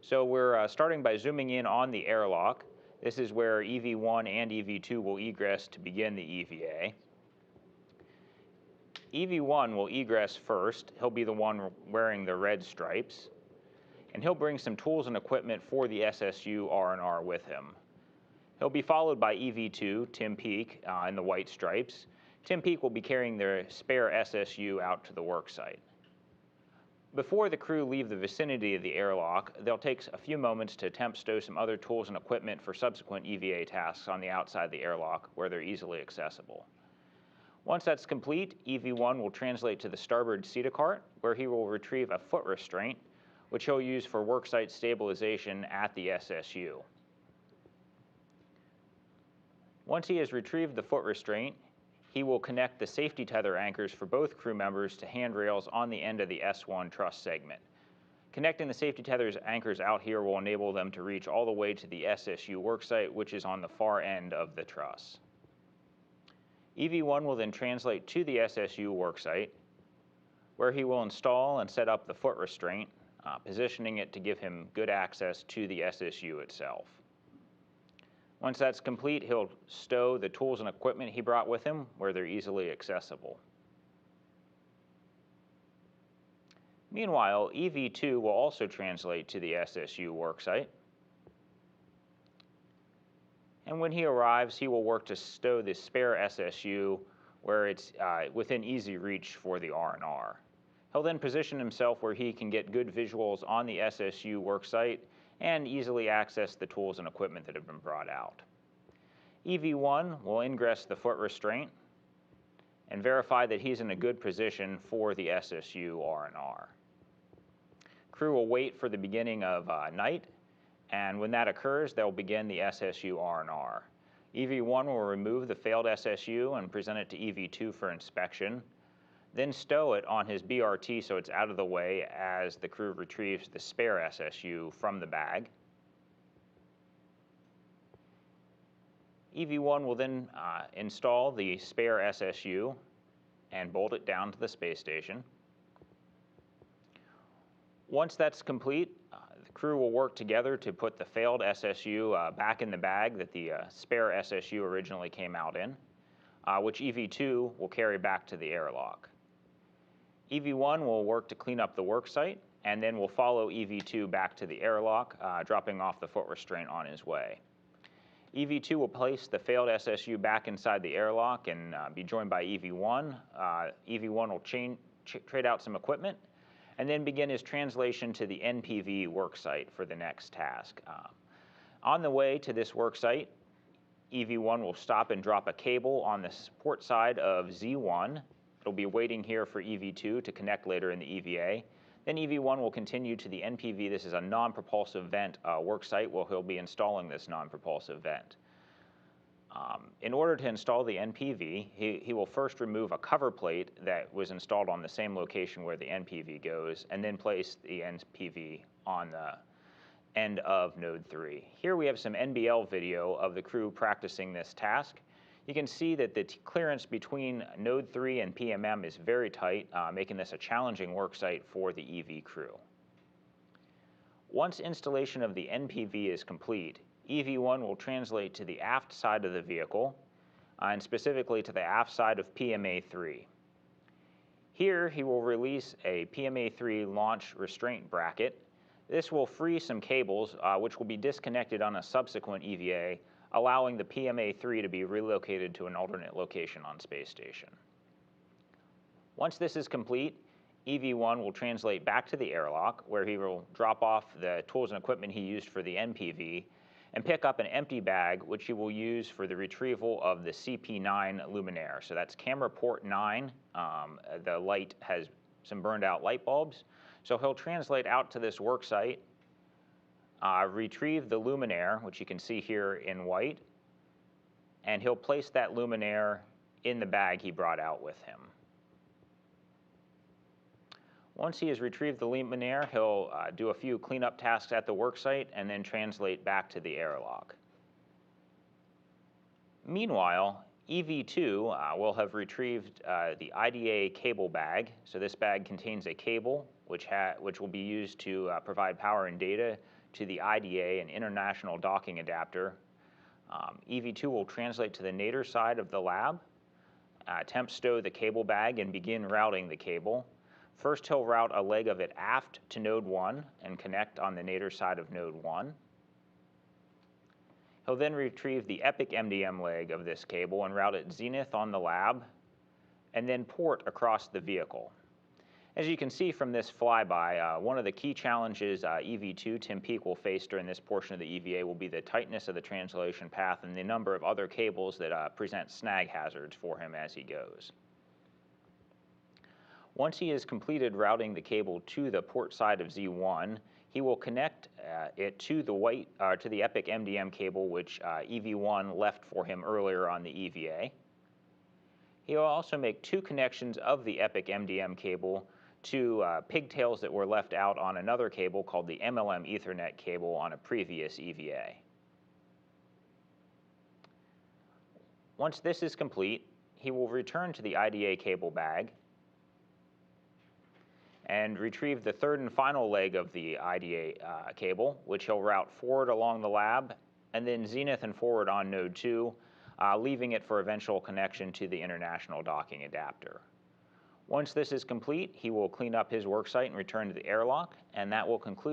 So we're starting by zooming in on the airlock. This is where EV1 and EV2 will egress to begin the EVA. EV1 will egress first. He'll be the one wearing the red stripes. And he'll bring some tools and equipment for the SSU R&R with him. He'll be followed by EV2, Tim Peake, in the white stripes. Tim Peake will be carrying their spare SSU out to the worksite. Before the crew leave the vicinity of the airlock, they'll take a few moments to attempt to stow some other tools and equipment for subsequent EVA tasks on the outside of the airlock where they're easily accessible. Once that's complete, EV1 will translate to the starboard seat cart, where he will retrieve a foot restraint, which he'll use for worksite stabilization at the SSU. Once he has retrieved the foot restraint, he will connect the safety tether anchors for both crew members to handrails on the end of the S1 truss segment. Connecting the safety tether's anchors out here will enable them to reach all the way to the SSU worksite, which is on the far end of the truss. EV1 will then translate to the SSU worksite, where he will install and set up the foot restraint, positioning it to give him good access to the SSU itself. Once that's complete, he'll stow the tools and equipment he brought with him where they're easily accessible. Meanwhile, EV2 will also translate to the SSU worksite. And when he arrives, he will work to stow the spare SSU where it's within easy reach for the R&R. He'll then position himself where he can get good visuals on the SSU worksite and easily access the tools and equipment that have been brought out. EV1 will ingress the foot restraint and verify that he's in a good position for the SSU R&R. Crew will wait for the beginning of night, and when that occurs, they'll begin the SSU R&R. EV1 will remove the failed SSU and present it to EV2 for inspection, then stow it on his BRT so it's out of the way as the crew retrieves the spare SSU from the bag. EV1 will then install the spare SSU and bolt it down to the space station. Once that's complete, the crew will work together to put the failed SSU back in the bag that the spare SSU originally came out in, which EV2 will carry back to the airlock. EV1 will work to clean up the worksite, and then will follow EV2 back to the airlock, dropping off the foot restraint on his way. EV2 will place the failed SSU back inside the airlock and be joined by EV1. EV1 will trade out some equipment, and then begin his translation to the NPV worksite for the next task. On the way to this worksite, EV1 will stop and drop a cable on the support side of Z1. It'll be waiting here for EV2 to connect later in the EVA. Then EV1 will continue to the NPV. This is a non-propulsive vent worksite where he'll be installing this non-propulsive vent. In order to install the NPV, he will first remove a cover plate that was installed on the same location where the NPV goes, and then place the NPV on the end of Node 3. Here we have some NBL video of the crew practicing this task. You can see that the clearance between Node 3 and PMM is very tight, making this a challenging worksite for the EV crew. Once installation of the NPV is complete, EV1 will translate to the aft side of the vehicle, and specifically to the aft side of PMA3. Here he will release a PMA3 launch restraint bracket. This will free some cables, which will be disconnected on a subsequent EVA, allowing the PMA3 to be relocated to an alternate location on space station. Once this is complete, EV1 will translate back to the airlock, where he will drop off the tools and equipment he used for the NPV, and pick up an empty bag, which he will use for the retrieval of the CP9 luminaire. So that's camera port 9. The light has some burned out light bulbs. So he'll translate out to this work site, retrieve the luminaire, which you can see here in white, and he'll place that luminaire in the bag he brought out with him. Once he has retrieved the luminaire, he'll do a few cleanup tasks at the worksite and then translate back to the airlock. Meanwhile, EV2 will have retrieved the IDA cable bag. So this bag contains a cable which will be used to provide power and data to the IDA and International Docking Adapter. EV2 will translate to the nadir side of the lab, attempt stow the cable bag, and begin routing the cable. First, he'll route a leg of it aft to node 1 and connect on the nadir side of node 1. He'll then retrieve the EPIC MDM leg of this cable and route it zenith on the lab, and then port across the vehicle. As you can see from this flyby, one of the key challenges EV2 Tim Peake will face during this portion of the EVA will be the tightness of the translation path and the number of other cables that present snag hazards for him as he goes. Once he has completed routing the cable to the port side of Z1, he will connect it to the EPIC MDM cable, which EV1 left for him earlier on the EVA. He will also make 2 connections of the EPIC MDM cable to pigtails that were left out on another cable called the MLM Ethernet cable on a previous EVA. Once this is complete, he will return to the IDA cable bag and retrieve the 3rd and final leg of the IDA cable, which he'll route forward along the lab and then zenith and forward on node 2, leaving it for eventual connection to the International Docking Adapter. Once this is complete, he will clean up his worksite and return to the airlock, and that will conclude